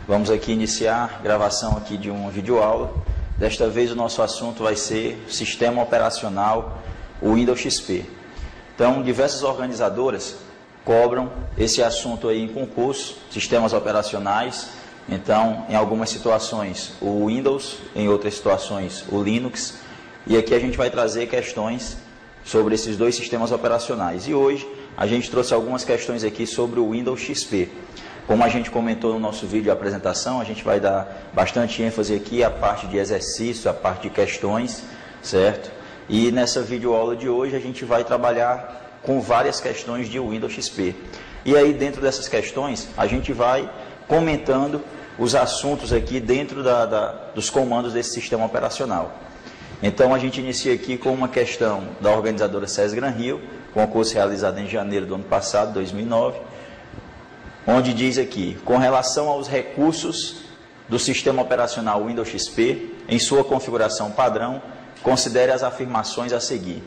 Vamos aqui iniciar a gravação aqui de uma videoaula. Desta vez o nosso assunto vai ser Sistema Operacional Windows XP. Então, diversas organizadoras cobram esse assunto aí em concurso, sistemas operacionais. Então, em algumas situações o Windows, em outras situações o Linux. E aqui a gente vai trazer questões sobre esses dois sistemas operacionais. E hoje a gente trouxe algumas questões aqui sobre o Windows XP. Como a gente comentou no nosso vídeo de apresentação, a gente vai dar bastante ênfase aqui à parte de exercício, à parte de questões, certo? E nessa videoaula de hoje a gente vai trabalhar com várias questões de Windows XP. E aí dentro dessas questões a gente vai comentando os assuntos aqui dentro dos comandos desse sistema operacional. Então a gente inicia aqui com uma questão da organizadora SESGranRio, concurso realizado em janeiro do ano passado, 2009, onde diz aqui, com relação aos recursos do sistema operacional Windows XP, em sua configuração padrão, considere as afirmações a seguir.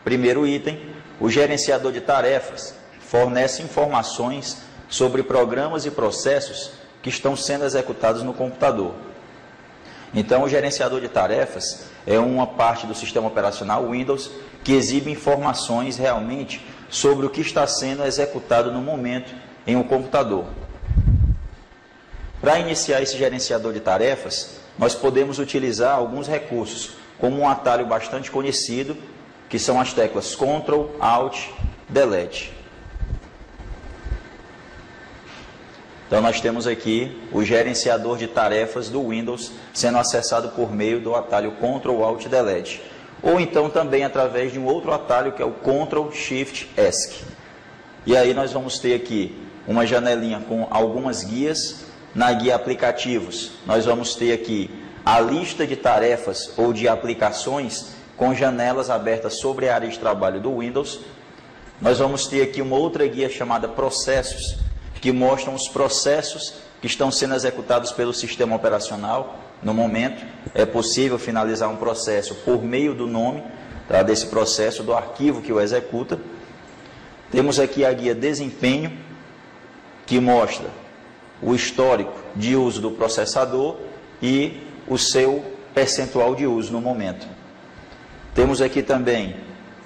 Primeiro item, o gerenciador de tarefas fornece informações sobre programas e processos que estão sendo executados no computador. Então, o gerenciador de tarefas é uma parte do sistema operacional Windows que exibe informações realmente sobre o que está sendo executado no momento em um computador. Para iniciar esse gerenciador de tarefas, nós podemos utilizar alguns recursos, como um atalho bastante conhecido, que são as teclas Ctrl, Alt, Delete. Então nós temos aqui o gerenciador de tarefas do Windows sendo acessado por meio do atalho Ctrl, Alt, Delete. Ou então também através de um outro atalho que é o Ctrl, Shift, ESC. E aí nós vamos ter aqui uma janelinha com algumas guias. Na guia aplicativos, nós vamos ter aqui a lista de tarefas ou de aplicações com janelas abertas sobre a área de trabalho do Windows. Nós vamos ter aqui uma outra guia chamada processos, que mostram os processos que estão sendo executados pelo sistema operacional no momento. É possível finalizar um processo por meio do nome desse processo, do arquivo que o executa. Temos aqui a guia desempenho, que mostra o histórico de uso do processador e o seu percentual de uso no momento. Temos aqui também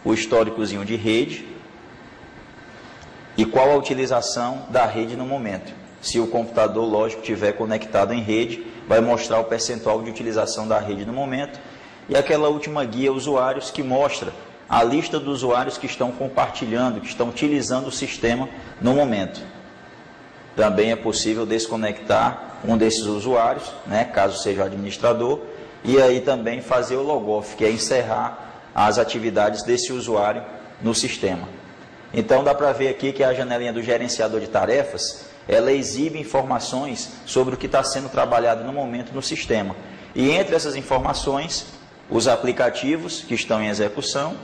o históricozinho de rede e qual a utilização da rede no momento. Se o computador, lógico, estiver conectado em rede, vai mostrar o percentual de utilização da rede no momento. E aquela última guia usuários que mostra a lista dos usuários que estão compartilhando, que estão utilizando o sistema no momento. Também é possível desconectar um desses usuários, caso seja o administrador, e aí também fazer o logoff, que é encerrar as atividades desse usuário no sistema. Então dá para ver aqui que a janelinha do gerenciador de tarefas, ela exibe informações sobre o que está sendo trabalhado no momento no sistema. E entre essas informações, os aplicativos que estão em execução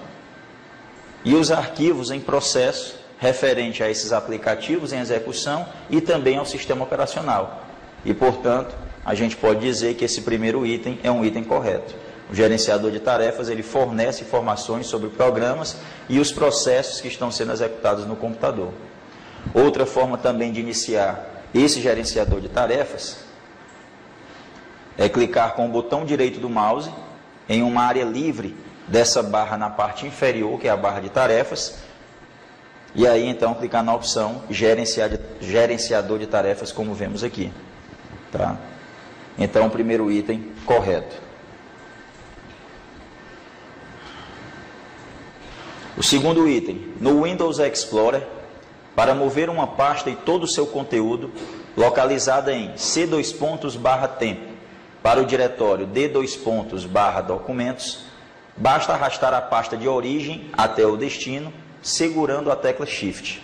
e os arquivos em processo referente a esses aplicativos em execução e também ao sistema operacional. E, portanto, a gente pode dizer que esse primeiro item é um item correto. O gerenciador de tarefas, ele fornece informações sobre programas e os processos que estão sendo executados no computador. Outra forma também de iniciar esse gerenciador de tarefas é clicar com o botão direito do mouse em uma área livre dessa barra na parte inferior, que é a barra de tarefas, e aí então clicar na opção gerenciador de tarefas, como vemos aqui. Tá? Então o primeiro item correto. O segundo item, no Windows Explorer, para mover uma pasta e todo o seu conteúdo localizada em C:/tempo para o diretório D:/documentos, basta arrastar a pasta de origem até o destino, segurando a tecla Shift.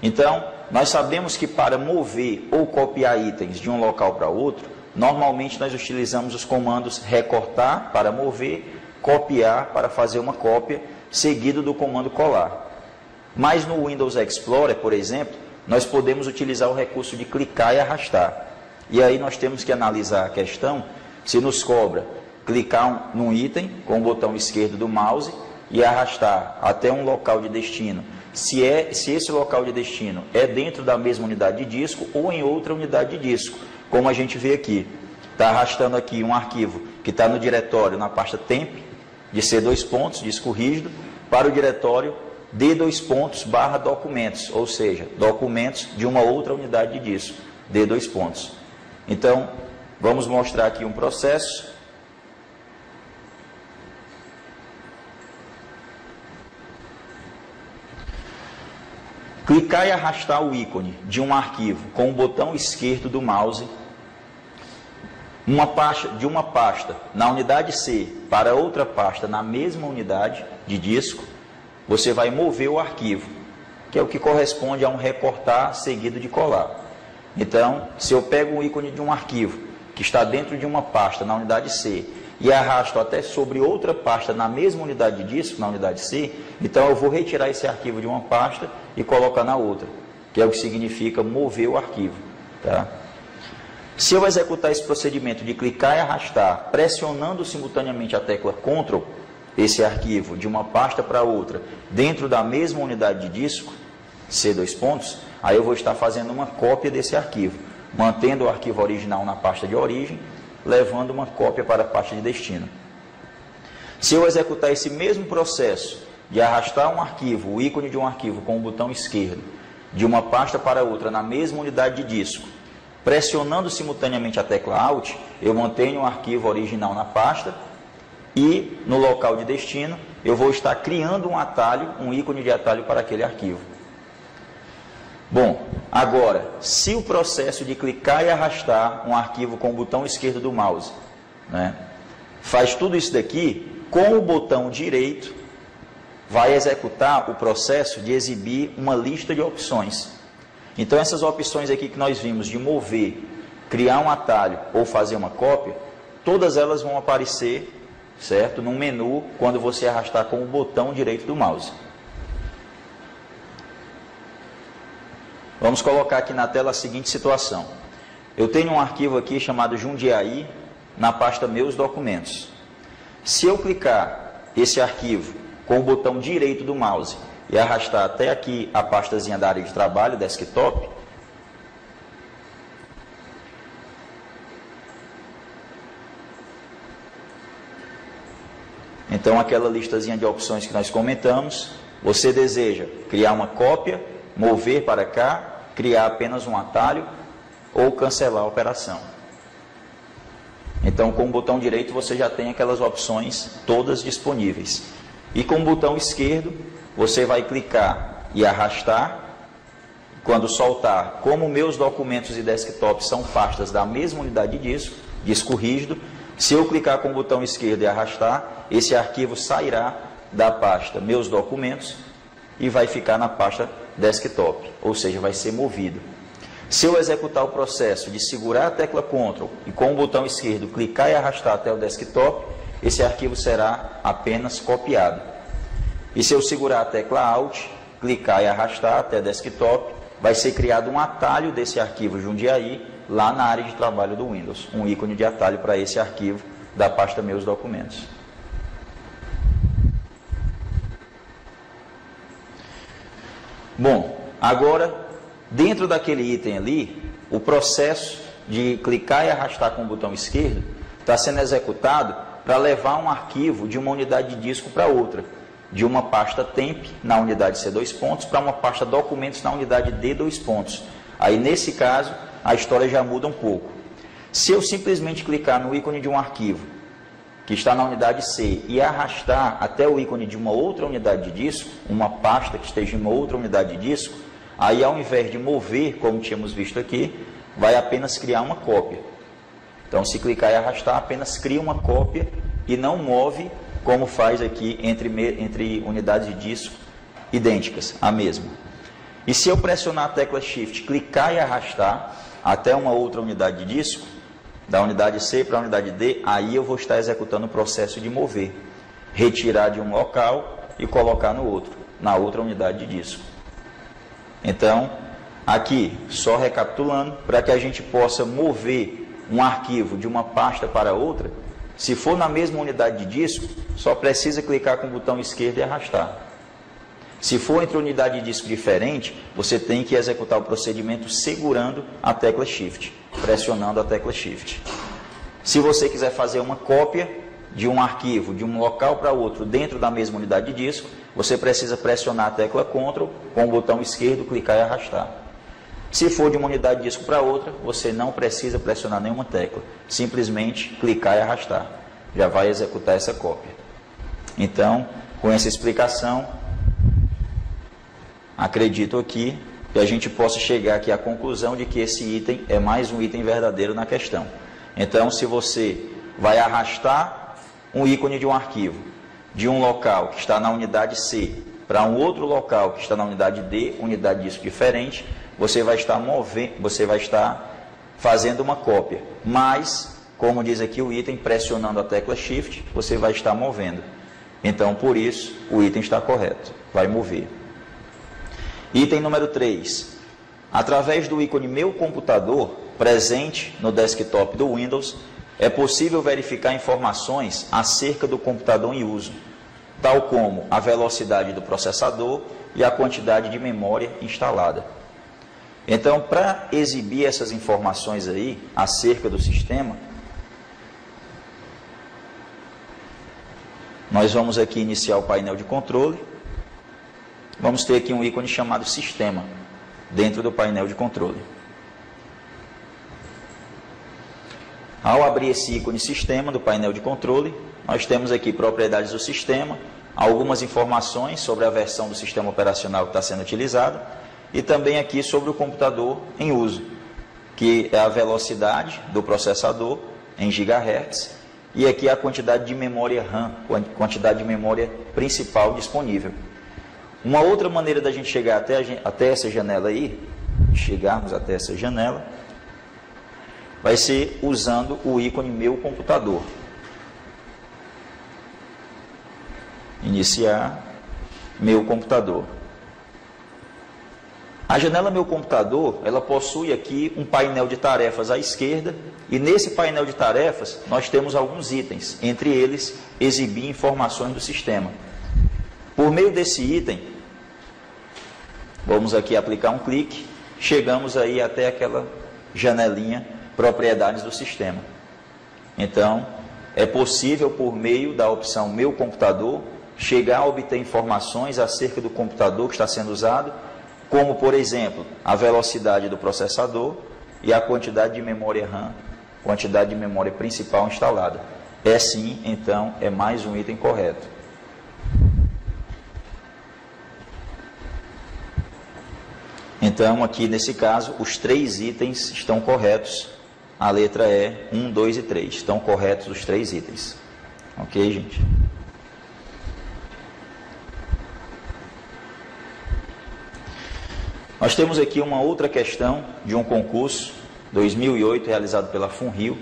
Então, nós sabemos que para mover ou copiar itens de um local para outro, normalmente nós utilizamos os comandos recortar para mover, copiar para fazer uma cópia, seguido do comando colar. Mas no Windows Explorer, por exemplo, nós podemos utilizar o recurso de clicar e arrastar. E aí nós temos que analisar a questão se nos cobra clicar num item com o botão esquerdo do mouse e arrastar até um local de destino se esse local de destino é dentro da mesma unidade de disco ou em outra unidade de disco, como a gente vê aqui. Está arrastando aqui um arquivo que está no diretório, na pasta temp, de C2 pontos, disco rígido, para o diretório D2 pontos barra documentos, ou seja, documentos de uma outra unidade de disco, D2 pontos. Então, vamos mostrar aqui um processo. Clicar e arrastar o ícone de um arquivo com o botão esquerdo do mouse, de uma pasta na unidade C para outra pasta na mesma unidade de disco, você vai mover o arquivo, que é o que corresponde a um recortar seguido de colar. Então, se eu pego o ícone de um arquivo que está dentro de uma pasta na unidade C e arrasto até sobre outra pasta na mesma unidade de disco, na unidade C, então eu vou retirar esse arquivo de uma pasta e colocar na outra, que é o que significa mover o arquivo. Tá? Se eu executar esse procedimento de clicar e arrastar, pressionando simultaneamente a tecla Ctrl, esse arquivo de uma pasta para outra, dentro da mesma unidade de disco, C2 pontos, aí eu vou estar fazendo uma cópia desse arquivo, mantendo o arquivo original na pasta de origem, levando uma cópia para a pasta de destino. Se eu executar esse mesmo processo de arrastar um arquivo, o ícone de um arquivo com o botão esquerdo, de uma pasta para outra na mesma unidade de disco, pressionando simultaneamente a tecla Alt, eu mantenho o arquivo original na pasta e no local de destino eu vou estar criando um atalho, um ícone de atalho para aquele arquivo. Bom, agora, se o processo de clicar e arrastar um arquivo com o botão esquerdo do mouse, né, faz tudo isso daqui, com o botão direito, vai executar o processo de exibir uma lista de opções. Então, essas opções aqui que nós vimos de mover, criar um atalho ou fazer uma cópia, todas elas vão aparecer, certo, no menu quando você arrastar com o botão direito do mouse. Vamos colocar aqui na tela a seguinte situação. Eu tenho um arquivo aqui chamado Jundiaí na pasta Meus Documentos. Se eu clicar esse arquivo com o botão direito do mouse e arrastar até aqui a pastazinha da área de trabalho, desktop, então aquela listazinha de opções que nós comentamos, você deseja criar uma cópia, mover para cá, criar apenas um atalho ou cancelar a operação. Então, com o botão direito você já tem aquelas opções todas disponíveis. E com o botão esquerdo você vai clicar e arrastar. Quando soltar, como meus documentos e desktop são pastas da mesma unidade de disco, disco rígido, se eu clicar com o botão esquerdo e arrastar, esse arquivo sairá da pasta meus documentos e vai ficar na pasta desktop, ou seja, vai ser movido. Se eu executar o processo de segurar a tecla Ctrl e com o botão esquerdo clicar e arrastar até o desktop, esse arquivo será apenas copiado. E se eu segurar a tecla Alt, clicar e arrastar até desktop, vai ser criado um atalho desse arquivo Jundiaí lá na área de trabalho do Windows, um ícone de atalho para esse arquivo da pasta Meus Documentos. Bom, agora, dentro daquele item ali, o processo de clicar e arrastar com o botão esquerdo está sendo executado para levar um arquivo de uma unidade de disco para outra, de uma pasta temp na unidade C2 pontos para uma pasta documentos na unidade D2 pontos. Aí, nesse caso, a história já muda um pouco. Se eu simplesmente clicar no ícone de um arquivo que está na unidade C e arrastar até o ícone de uma outra unidade de disco, uma pasta que esteja em uma outra unidade de disco, aí ao invés de mover, como tínhamos visto aqui, vai apenas criar uma cópia. Então, se clicar e arrastar, apenas cria uma cópia e não move, como faz aqui entre unidades de disco idênticas, a mesma. E se eu pressionar a tecla Shift, clicar e arrastar até uma outra unidade de disco, da unidade C para a unidade D, aí eu vou estar executando o processo de mover, retirar de um local e colocar no outro, na outra unidade de disco. Então, aqui, só recapitulando, para que a gente possa mover um arquivo de uma pasta para outra, se for na mesma unidade de disco, só precisa clicar com o botão esquerdo e arrastar. Se for entre unidade de disco diferente, você tem que executar o procedimento segurando a tecla Shift, pressionando a tecla Shift. Se você quiser fazer uma cópia de um arquivo de um local para outro dentro da mesma unidade de disco, você precisa pressionar a tecla Ctrl com o botão esquerdo, clicar e arrastar. Se for de uma unidade de disco para outra, você não precisa pressionar nenhuma tecla, simplesmente clicar e arrastar. Já vai executar essa cópia. Então, com essa explicação, acredito aqui que a gente possa chegar aqui à conclusão de que esse item é mais um item verdadeiro na questão. Então, se você vai arrastar um ícone de um arquivo de um local que está na unidade C para um outro local que está na unidade D, unidade de disco diferente, você vai estar fazendo uma cópia. Mas, como diz aqui o item, pressionando a tecla Shift, você vai estar movendo. Então, por isso, o item está correto, vai mover. Item número 3. Através do ícone Meu Computador, presente no desktop do Windows, é possível verificar informações acerca do computador em uso, tal como a velocidade do processador e a quantidade de memória instalada. Então, para exibir essas informações aí acerca do sistema, nós vamos aqui iniciar o painel de controle. Vamos ter aqui um ícone chamado Sistema, dentro do painel de controle. Ao abrir esse ícone Sistema do painel de controle, nós temos aqui propriedades do sistema, algumas informações sobre a versão do sistema operacional que está sendo utilizada e também aqui sobre o computador em uso, que é a velocidade do processador em gigahertz e aqui a quantidade de memória RAM, quantidade de memória principal disponível. Uma outra maneira da gente chegar até essa janela aí, chegarmos até essa janela, vai ser usando o ícone Meu Computador. Iniciar Meu Computador. A janela Meu Computador, ela possui aqui um painel de tarefas à esquerda e nesse painel de tarefas nós temos alguns itens, entre eles exibir informações do sistema. Por meio desse item, vamos aqui aplicar um clique, chegamos aí até aquela janelinha Propriedades do Sistema. Então, é possível por meio da opção Meu Computador chegar a obter informações acerca do computador que está sendo usado, como, por exemplo, a velocidade do processador e a quantidade de memória RAM, quantidade de memória principal instalada. É sim, então, é mais um item correto. Então, aqui nesse caso, os 3 itens estão corretos. A letra E, 1, 2 e 3. Estão corretos os 3 itens. Ok, gente? Nós temos aqui uma outra questão de um concurso 2008 realizado pela FUNRIO.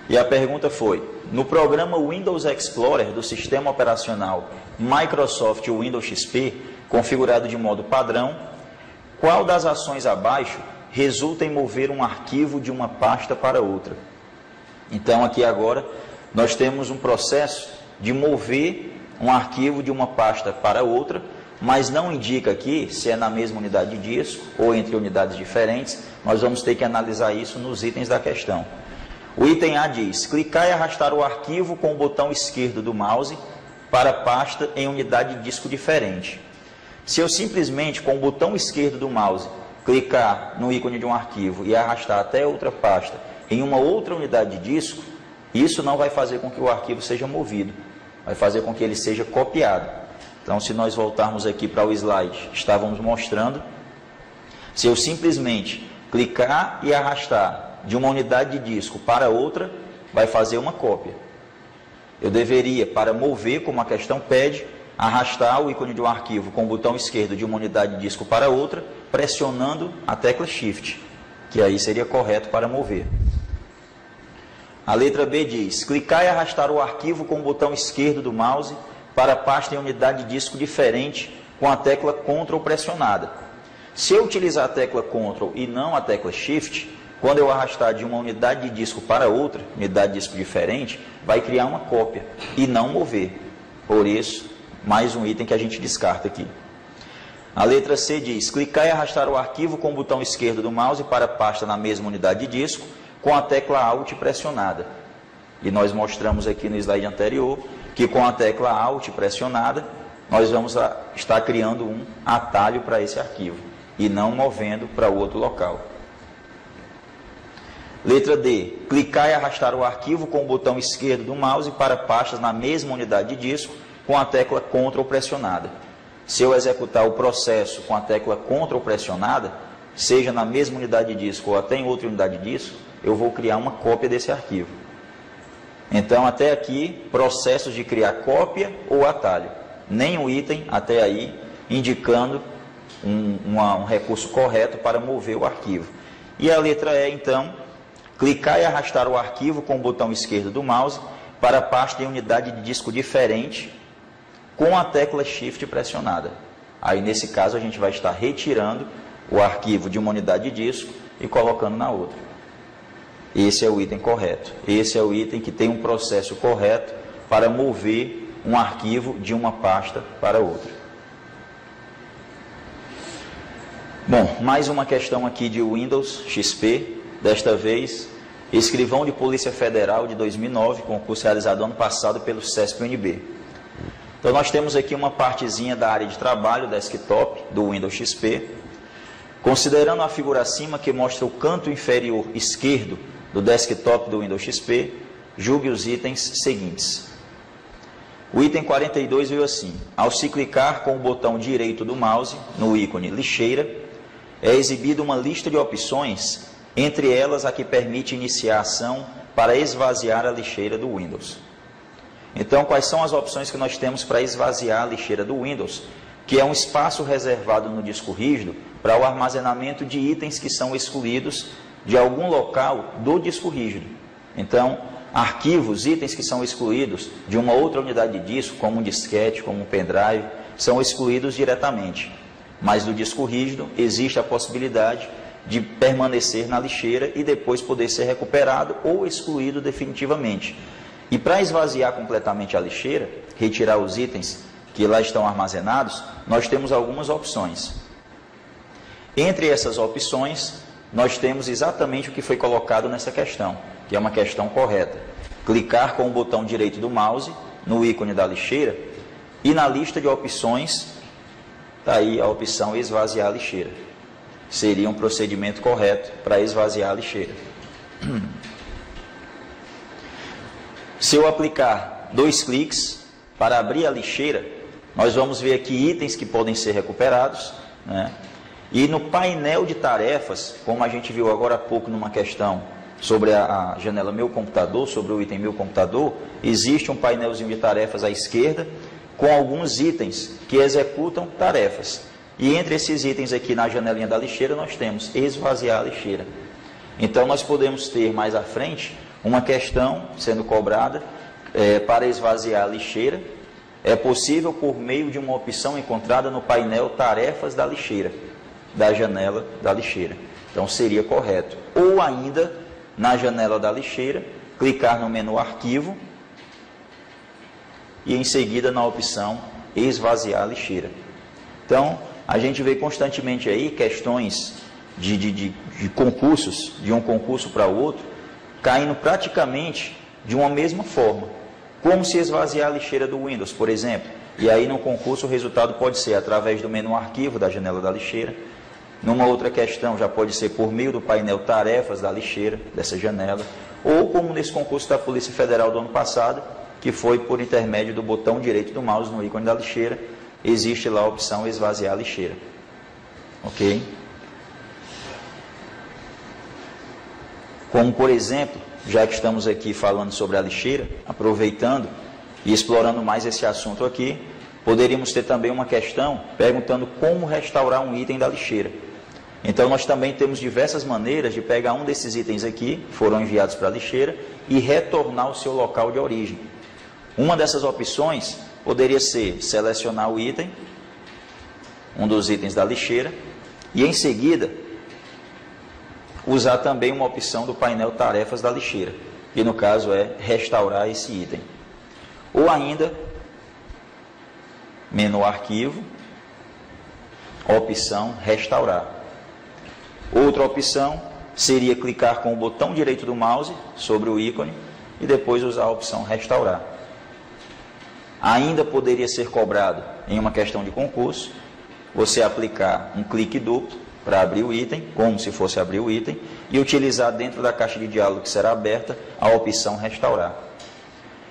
E a pergunta foi: no programa Windows Explorer do sistema operacional Microsoft Windows XP, configurado de modo padrão, qual das ações abaixo resulta em mover um arquivo de uma pasta para outra? Então, aqui agora, nós temos um processo de mover um arquivo de uma pasta para outra, mas não indica aqui se é na mesma unidade de disco ou entre unidades diferentes. Nós vamos ter que analisar isso nos itens da questão. O item A diz: clicar e arrastar o arquivo com o botão esquerdo do mouse para a pasta em unidade de disco diferente. Se eu simplesmente, com o botão esquerdo do mouse, clicar no ícone de um arquivo e arrastar até outra pasta em uma outra unidade de disco, isso não vai fazer com que o arquivo seja movido, vai fazer com que ele seja copiado. Então, se nós voltarmos aqui para o slide, estávamos mostrando, se eu simplesmente clicar e arrastar de uma unidade de disco para outra, vai fazer uma cópia. Eu deveria, para mover, como a questão pede, arrastar o ícone de um arquivo com o botão esquerdo de uma unidade de disco para outra, pressionando a tecla Shift, que aí seria correto para mover. A letra B diz: clicar e arrastar o arquivo com o botão esquerdo do mouse para a pasta em unidade de disco diferente com a tecla Ctrl pressionada. Se eu utilizar a tecla Ctrl e não a tecla Shift, quando eu arrastar de uma unidade de disco para outra, unidade de disco diferente, vai criar uma cópia e não mover. Por isso, mais um item que a gente descarta aqui. A letra C diz: clicar e arrastar o arquivo com o botão esquerdo do mouse para a pasta na mesma unidade de disco, com a tecla Alt pressionada. E nós mostramos aqui no slide anterior que com a tecla Alt pressionada, nós vamos estar criando um atalho para esse arquivo e não movendo para o outro local. Letra D, clicar e arrastar o arquivo com o botão esquerdo do mouse para pastas na mesma unidade de disco com a tecla Ctrl pressionada. Se eu executar o processo com a tecla Ctrl pressionada, seja na mesma unidade de disco ou até em outra unidade de disco, eu vou criar uma cópia desse arquivo. Então, até aqui, processos de criar cópia ou atalho. Nenhum item até aí indicando um recurso correto para mover o arquivo. E a letra E, então, clicar e arrastar o arquivo com o botão esquerdo do mouse para a pasta em unidade de disco diferente com a tecla Shift pressionada. Aí, nesse caso, a gente vai estar retirando o arquivo de uma unidade de disco e colocando na outra. Esse é o item correto. Esse é o item que tem um processo correto para mover um arquivo de uma pasta para outra. Bom, mais uma questão aqui de Windows XP, desta vez, escrivão de Polícia Federal de 2009, concurso realizado ano passado pelo CESP-UNB. Então nós temos aqui uma partezinha da área de trabalho, desktop, do Windows XP. Considerando a figura acima que mostra o canto inferior esquerdo do desktop do Windows XP, julgue os itens seguintes. O item 42 veio assim: ao se clicar com o botão direito do mouse no ícone lixeira, é exibida uma lista de opções, entre elas a que permite iniciar a ação para esvaziar a lixeira do Windows. Então, quais são as opções que nós temos para esvaziar a lixeira do Windows? Que é um espaço reservado no disco rígido para o armazenamento de itens que são excluídos de algum local do disco rígido. Então, arquivos, itens que são excluídos de uma outra unidade de disco, como um disquete, como um pendrive, são excluídos diretamente. Mas do disco rígido existe a possibilidade de permanecer na lixeira e depois poder ser recuperado ou excluído definitivamente. E para esvaziar completamente a lixeira, retirar os itens que lá estão armazenados, nós temos algumas opções. Entre essas opções, nós temos exatamente o que foi colocado nessa questão, que é uma questão correta. Clicar com o botão direito do mouse no ícone da lixeira e na lista de opções, está aí a opção esvaziar a lixeira. Seria um procedimento correto para esvaziar a lixeira. Se eu aplicar 2 cliques para abrir a lixeira, nós vamos ver aqui itens que podem ser recuperados, né? E no painel de tarefas, como a gente viu agora há pouco numa questão sobre a janela Meu Computador, sobre o item Meu Computador, existe um painelzinho de tarefas à esquerda com alguns itens que executam tarefas. E entre esses itens aqui na janelinha da lixeira nós temos esvaziar a lixeira. Então nós podemos ter mais à frente uma questão sendo cobrada para esvaziar a lixeira. É possível por meio de uma opção encontrada no painel Tarefas da lixeira, da janela da lixeira. Então seria correto. Ou ainda, na janela da lixeira, clicar no menu Arquivo e em seguida na opção Esvaziar a lixeira. Então, a gente vê constantemente aí questões de concursos, de um concurso para o outro, caindo praticamente de uma mesma forma. Como se esvaziar a lixeira do Windows, por exemplo. E aí no concurso o resultado pode ser através do menu Arquivo da janela da lixeira. Numa outra questão já pode ser por meio do painel Tarefas da lixeira, dessa janela. Ou como nesse concurso da Polícia Federal do ano passado, que foi por intermédio do botão direito do mouse no ícone da lixeira, existe lá a opção esvaziar a lixeira. Ok? Como por exemplo, já que estamos aqui falando sobre a lixeira, aproveitando e explorando mais esse assunto aqui, poderíamos ter também uma questão perguntando como restaurar um item da lixeira. Então nós também temos diversas maneiras de pegar um desses itens aqui, que foram enviados para a lixeira, e retornar ao seu local de origem. Uma dessas opções poderia ser selecionar o item, um dos itens da lixeira, e em seguida usar também uma opção do painel Tarefas da lixeira, que no caso é restaurar esse item. Ou ainda, menu Arquivo, opção restaurar. Outra opção seria clicar com o botão direito do mouse sobre o ícone e depois usar a opção restaurar. Ainda poderia ser cobrado em uma questão de concurso, você aplicar um clique duplo para abrir o item, como se fosse abrir o item, e utilizar dentro da caixa de diálogo que será aberta a opção restaurar.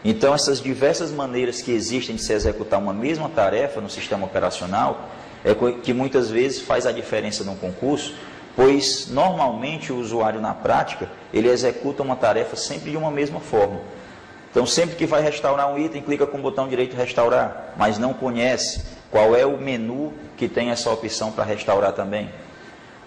Então, essas diversas maneiras que existem de se executar uma mesma tarefa no sistema operacional é que muitas vezes faz a diferença no concurso, pois normalmente o usuário na prática, ele executa uma tarefa sempre de uma mesma forma. Então, sempre que vai restaurar um item, clica com o botão direito restaurar, mas não conhece qual é o menu que tem essa opção para restaurar também.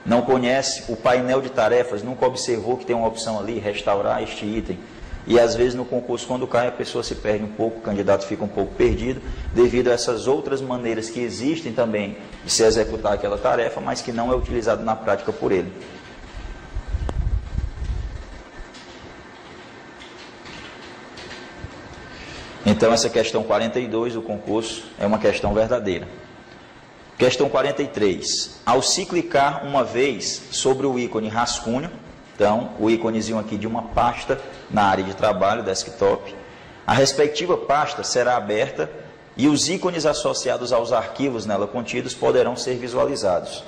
Não conhece o painel de tarefas, nunca observou que tem uma opção ali, restaurar este item. E às vezes no concurso, quando cai, a pessoa se perde um pouco, o candidato fica um pouco perdido, devido a essas outras maneiras que existem também de se executar aquela tarefa, mas que não é utilizado na prática por ele. Então, essa questão 42 do concurso é uma questão verdadeira. Questão 43. Ao se clicar uma vez sobre o ícone rascunho, então, o íconezinho aqui de uma pasta na área de trabalho, desktop, a respectiva pasta será aberta e os ícones associados aos arquivos nela contidos poderão ser visualizados.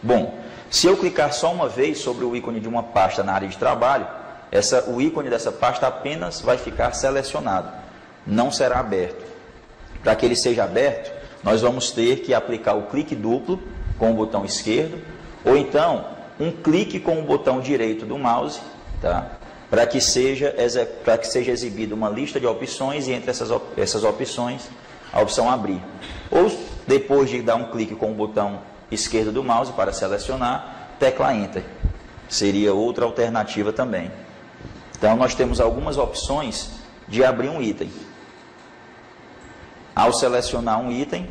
Bom, se eu clicar só uma vez sobre o ícone de uma pasta na área de trabalho, o ícone dessa pasta apenas vai ficar selecionado, não será aberto. Para que ele seja aberto, nós vamos ter que aplicar o clique duplo com o botão esquerdo, ou então um clique com o botão direito do mouse, tá? Para que seja exibida uma lista de opções e entre essas opções, a opção abrir. Ou depois de dar um clique com o botão esquerdo do mouse para selecionar, tecla Enter. Seria outra alternativa também. Então, nós temos algumas opções de abrir um item. Ao selecionar um item,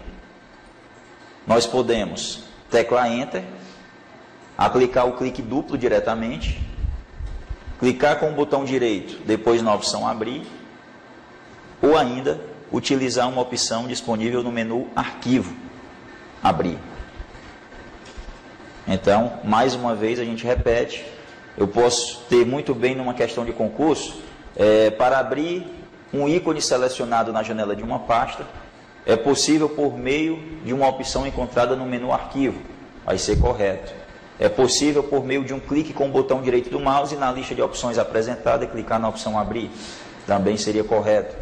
nós podemos teclar Enter, aplicar o clique duplo diretamente, clicar com o botão direito, depois na opção Abrir, ou ainda utilizar uma opção disponível no menu Arquivo, Abrir. Então, mais uma vez a gente repete, eu posso ter muito bem numa questão de concurso, para abrir um ícone selecionado na janela de uma pasta, é possível por meio de uma opção encontrada no menu Arquivo, vai ser correto. É possível por meio de um clique com o botão direito do mouse na lista de opções apresentada e clicar na opção Abrir, também seria correto.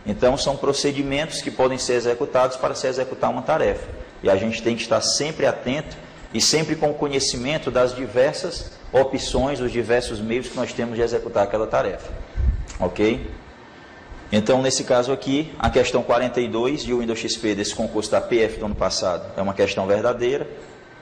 Então, são procedimentos que podem ser executados para se executar uma tarefa. E a gente tem que estar sempre atento e sempre com conhecimento das diversas opções, os diversos meios que nós temos de executar aquela tarefa. Ok? Então, nesse caso aqui, a questão 42 de Windows XP desse concurso da PF do ano passado é uma questão verdadeira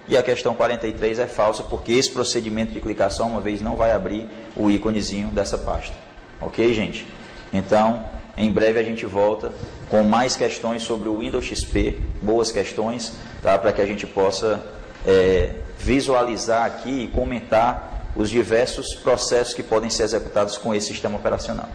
e a questão 43 é falsa, porque esse procedimento de clicar só uma vez não vai abrir o íconezinho dessa pasta. Ok, gente? Então, em breve a gente volta com mais questões sobre o Windows XP, boas questões, tá? Para que a gente possa visualizar aqui e comentar os diversos processos que podem ser executados com esse sistema operacional.